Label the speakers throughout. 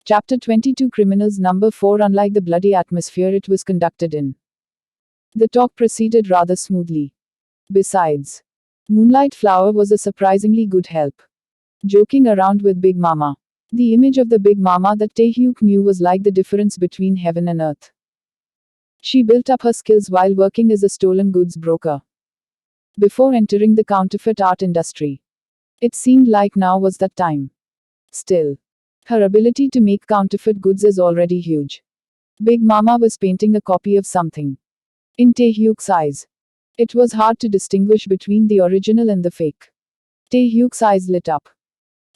Speaker 1: Chapter 22 Criminals Number 4 Unlike the bloody atmosphere it was conducted in, the talk proceeded rather smoothly. Besides, Moonlight Flower was a surprisingly good help. Joking around with Big Mama. The image of the Big Mama that Taehyuk knew was like the difference between heaven and earth. She built up her skills while working as a stolen goods broker before entering the counterfeit art industry. It seemed like now was that time. Still, her ability to make counterfeit goods is already huge. Big Mama was painting a copy of something. In Taehyuk's eyes, it was hard to distinguish between the original and the fake. Taehyuk's eyes lit up.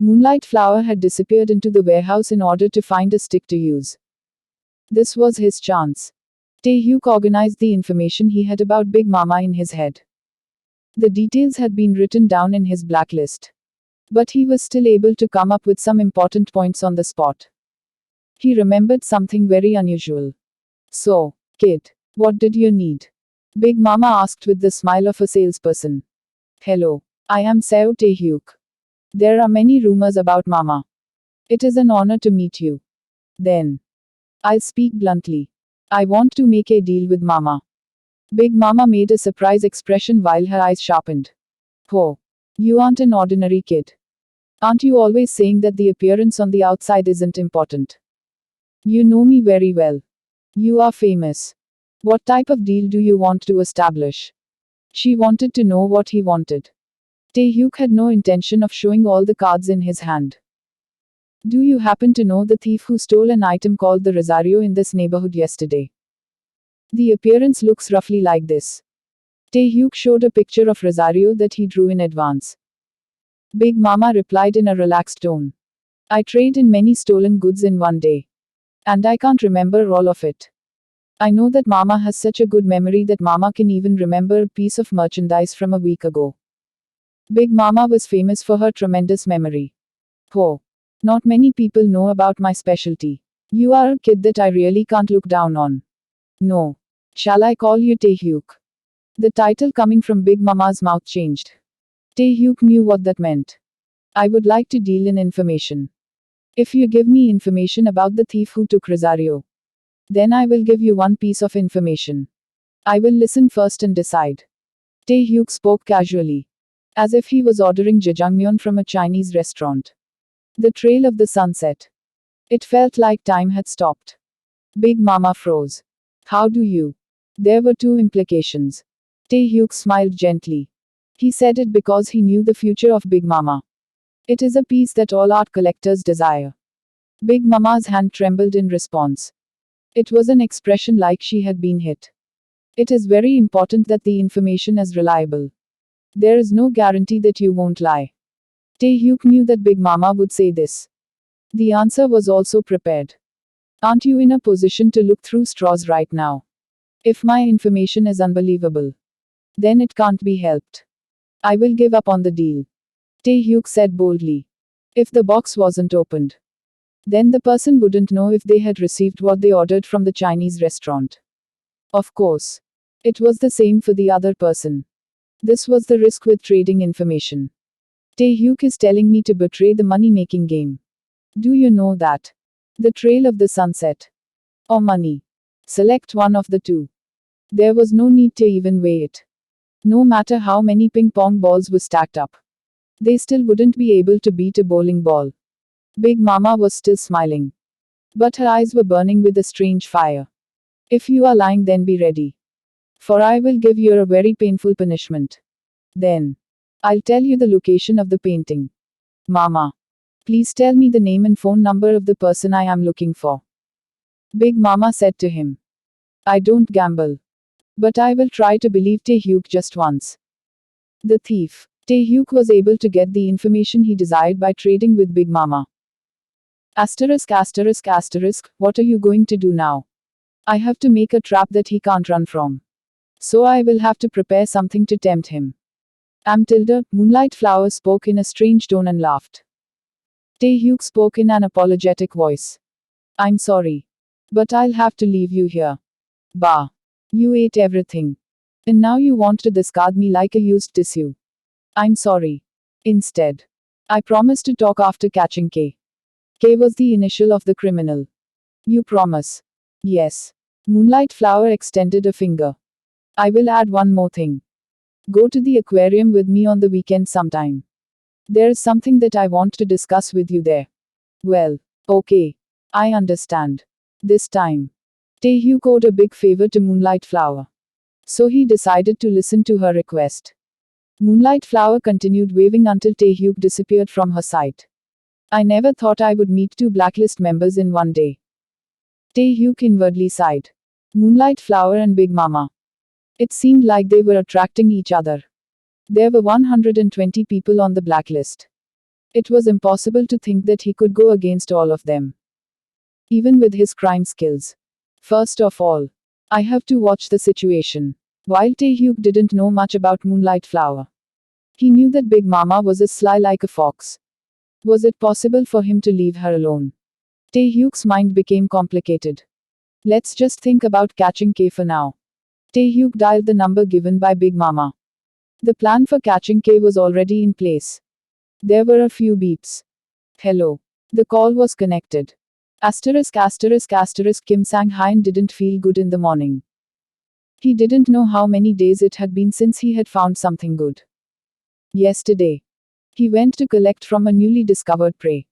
Speaker 1: Moonlight Flower had disappeared into the warehouse in order to find a stick to use. This was his chance. Taehyuk organized the information he had about Big Mama in his head. The details had been written down in his blacklist. But he was still able to come up with some important points on the spot. He remembered something very unusual. So, kid, what did you need? Big Mama asked with the smile of a salesperson. Hello, I am Seo Taehyuk. There are many rumors about Mama. It is an honor to meet you. Then, I'll speak bluntly. I want to make a deal with Mama. Big Mama made a surprised expression while her eyes sharpened. Oh, you aren't an ordinary kid. Aren't you always saying that the appearance on the outside isn't important? You know me very well. You are famous. What type of deal do you want to establish? She wanted to know what he wanted. Taehyuk had no intention of showing all the cards in his hand. Do you happen to know the thief who stole an item called the Rosario in this neighborhood yesterday? The appearance looks roughly like this. Taehyuk showed a picture of Rosario that he drew in advance. Big Mama replied in a relaxed tone. I trade in many stolen goods in one day. And I can't remember all of it. I know that Mama has such a good memory that Mama can even remember a piece of merchandise from a week ago. Big Mama was famous for her tremendous memory. Oh, not many people know about my specialty. You are a kid that I really can't look down on. No. Shall I call you Taehyuk? The title coming from Big Mama's mouth changed. Taehyuk knew what that meant. I would like to deal in information. If you give me information about the thief who took Rosario, then I will give you one piece of information. I will listen first and decide. Taehyuk spoke casually, as if he was ordering jajangmyeon from a Chinese restaurant. The trail of the sunset. It felt like time had stopped. Big Mama froze. How do you? There were two implications. Taehyuk smiled gently. He said it because he knew the future of Big Mama. It is a piece that all art collectors desire. Big Mama's hand trembled in response. It was an expression like she had been hit. It is very important that the information is reliable. There is no guarantee that you won't lie. Taehyuk knew that Big Mama would say this. The answer was also prepared. Aren't you in a position to look through straws right now? If my information is unbelievable, then it can't be helped. I will give up on the deal. Taehyuk said boldly. If the box wasn't opened, then the person wouldn't know if they had received what they ordered from the Chinese restaurant. Of course. It was the same for the other person. This was the risk with trading information. Taehyuk is telling me to betray the money-making game. Do you know that? The trail of the sunset. Or money. Select one of the two. There was no need to even weigh it. No matter how many ping-pong balls were stacked up, they still wouldn't be able to beat a bowling ball. Big Mama was still smiling. But her eyes were burning with a strange fire. If you are lying, then be ready. For I will give you a very painful punishment. Then, I'll tell you the location of the painting. Mama, please tell me the name and phone number of the person I am looking for. Big Mama said to him. I don't gamble. But I will try to believe Taehyuk just once. The thief. Taehyuk was able to get the information he desired by trading with Big Mama. Asterisk asterisk asterisk, what are you going to do now? I have to make a trap that he can't run from. So I will have to prepare something to tempt him. Tilde, Moonlight Flower spoke in a strange tone and laughed. Taehyuk spoke in an apologetic voice. I'm sorry. But I'll have to leave you here. Bah. You ate everything. And now you want to discard me like a used tissue. I'm sorry. Instead, I promise to talk after catching K. K was the initial of the criminal. You promise? Yes. Moonlight Flower extended a finger. I will add one more thing. Go to the aquarium with me on the weekend sometime. There is something that I want to discuss with you there. Well, okay. I understand. This time, Taehyuk owed a big favor to Moonlight Flower. So he decided to listen to her request. Moonlight Flower continued waving until Taehyuk disappeared from her sight. I never thought I would meet two blacklist members in one day. Taehyuk inwardly sighed. Moonlight Flower and Big Mama. It seemed like they were attracting each other. There were 120 people on the blacklist. It was impossible to think that he could go against all of them. Even with his crime skills. First of all, I have to watch the situation. While Taehyuk didn't know much about Moonlight Flower, he knew that Big Mama was as sly like a fox. Was it possible for him to leave her alone? Taehyuk's mind became complicated. Let's just think about catching K for now. Taehyuk dialed the number given by Big Mama. The plan for catching K was already in place. There were a few beeps. Hello. The call was connected. Asterisk asterisk asterisk Kim Sang-hyun didn't feel good in the morning. He didn't know how many days it had been since he had found something good. Yesterday, he went to collect from a newly discovered prey.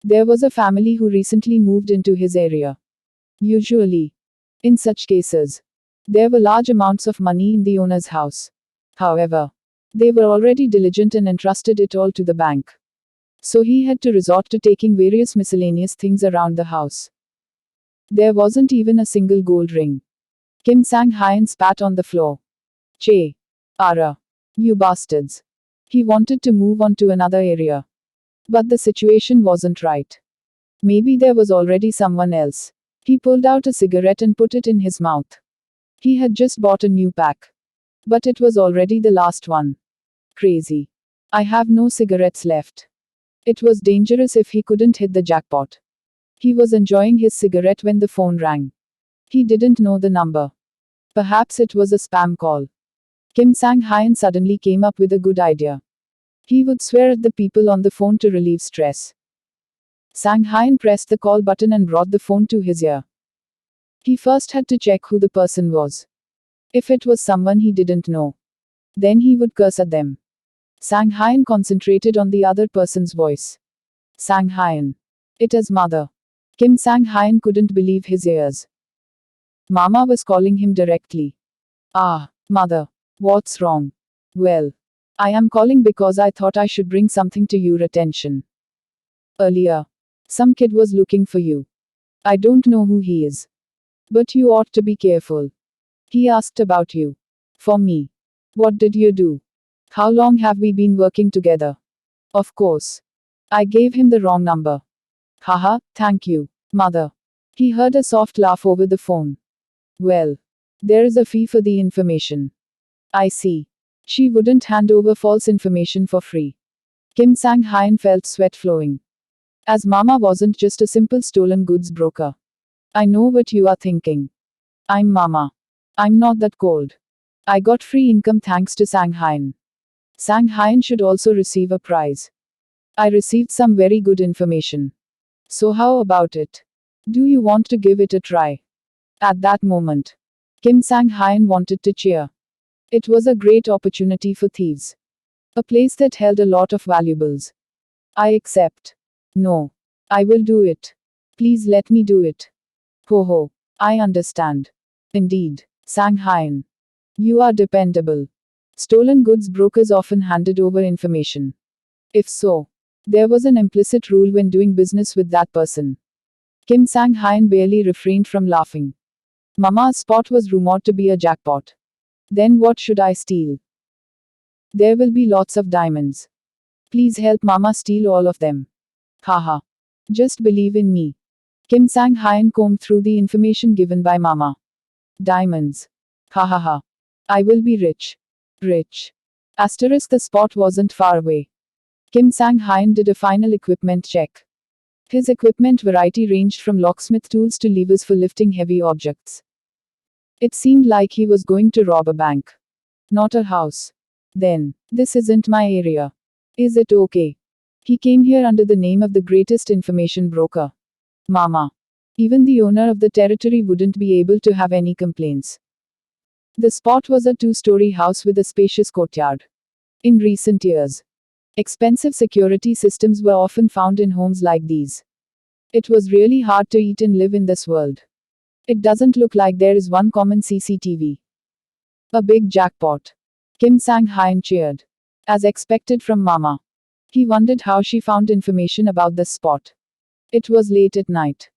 Speaker 1: There was a family who recently moved into his area. Usually, in such cases, there were large amounts of money in the owner's house. However, they were already diligent and entrusted it all to the bank. So he had to resort to taking various miscellaneous things around the house. There wasn't even a single gold ring. Kim Sang-hyun spat on the floor. Che. Ara. You bastards. He wanted to move on to another area. But the situation wasn't right. Maybe there was already someone else. He pulled out a cigarette and put it in his mouth. He had just bought a new pack. But it was already the last one. Crazy. I have no cigarettes left. It was dangerous if he couldn't hit the jackpot. He was enjoying his cigarette when the phone rang. He didn't know the number. Perhaps it was a spam call. Kim Sang-hyun suddenly came up with a good idea. He would swear at the people on the phone to relieve stress. Sang-hyun pressed the call button and brought the phone to his ear. He first had to check who the person was. If it was someone he didn't know, then he would curse at them. Sang-hyun concentrated on the other person's voice. Sang-hyun. It is mother. Kim Sang-hyun couldn't believe his ears. Mama was calling him directly. Ah, mother. What's wrong? Well, I am calling because I thought I should bring something to your attention. Earlier, some kid was looking for you. I don't know who he is. But you ought to be careful. He asked about you. For me. What did you do? How long have we been working together? Of course. I gave him the wrong number. Haha, thank you, mother. He heard a soft laugh over the phone. Well, there is a fee for the information. I see. She wouldn't hand over false information for free. Kim Sang-hyun felt sweat flowing. As Mama wasn't just a simple stolen goods broker. I know what you are thinking. I'm Mama. I'm not that cold. I got free income thanks to Sang-hyun. Sang-hyun should also receive a prize. I received some very good information. So how about it? Do you want to give it a try? At that moment, Kim Sang-hyun wanted to cheer. It was a great opportunity for thieves. A place that held a lot of valuables. I accept. No. I will do it. Please let me do it. Ho ho. I understand. Indeed. Sang-hyun. You are dependable. Stolen goods brokers often handed over information. If so, there was an implicit rule when doing business with that person. Kim Sang-hyun barely refrained from laughing. Mama's spot was rumored to be a jackpot. Then what should I steal? There will be lots of diamonds. Please help Mama steal all of them. Haha. Just believe in me. Kim Sang-hyun combed through the information given by Mama. Diamonds. Ha ha ha. I will be rich. Rich. Asterisk the spot wasn't far away. Kim Sang-hyun did a final equipment check. His equipment variety ranged from locksmith tools to levers for lifting heavy objects. It seemed like he was going to rob a bank. Not a house. Then, this isn't my area. Is it okay? He came here under the name of the greatest information broker. Mama. Even the owner of the territory wouldn't be able to have any complaints. The spot was a two-story house with a spacious courtyard. In recent years, expensive security systems were often found in homes like these. It was really hard to eat and live in this world. It doesn't look like there is one common CCTV. A big jackpot. Kim Sang-hyun cheered. As expected from Mama. He wondered how she found information about this spot. It was late at night.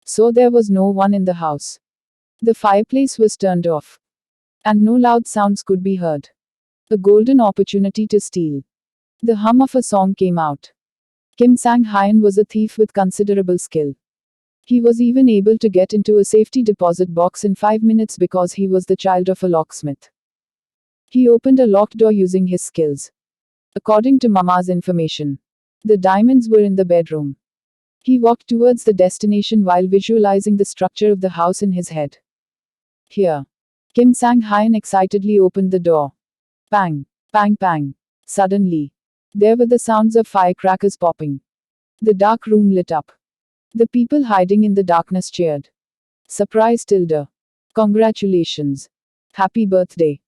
Speaker 1: So there was no one in the house. The fireplace was turned off. And no loud sounds could be heard. A golden opportunity to steal. The hum of a song came out. Kim Sang-hyun was a thief with considerable skill. He was even able to get into a safety deposit box in 5 minutes because he was the child of a locksmith. He opened a locked door using his skills. According to Mama's information, the diamonds were in the bedroom. He walked towards the destination while visualizing the structure of the house in his head. Here. Kim Sang-hyun excitedly opened the door. Bang, bang, bang. Suddenly, there were the sounds of firecrackers popping. The dark room lit up. The people hiding in the darkness cheered. Surprise Tilda. Congratulations. Happy birthday.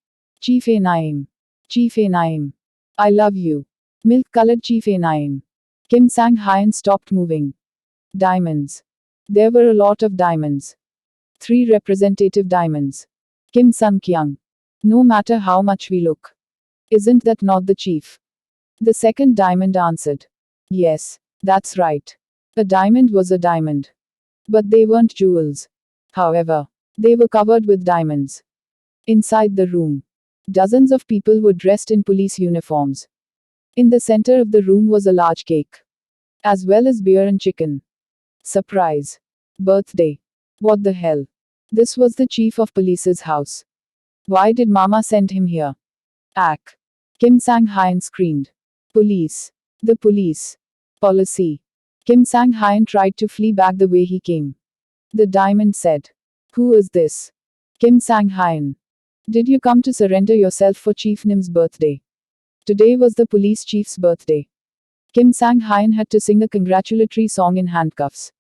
Speaker 1: Chief A Naim. Chief A Naim. I love you. Milk-colored Chief A Naim. Kim Sang-hyun stopped moving. Diamonds. There were a lot of diamonds. 3 representative diamonds. Kim Sun-kyung. No matter how much we look. Isn't that not the chief? The second diamond answered. Yes, that's right. A diamond was a diamond. But they weren't jewels. However, they were covered with diamonds. Inside the room, dozens of people were dressed in police uniforms. In the center of the room was a large cake. As well as beer and chicken. Surprise. Birthday. What the hell? This was the chief of police's house. Why did Mama send him here? Ack. Kim Sang-hyun screamed. Police. The police. Policy. Kim Sang-hyun tried to flee back the way he came. The diamond said. Who is this? Kim Sang-hyun. Did you come to surrender yourself for Chief Nim's birthday? Today was the police chief's birthday. Kim Sang-hyun had to sing a congratulatory song in handcuffs.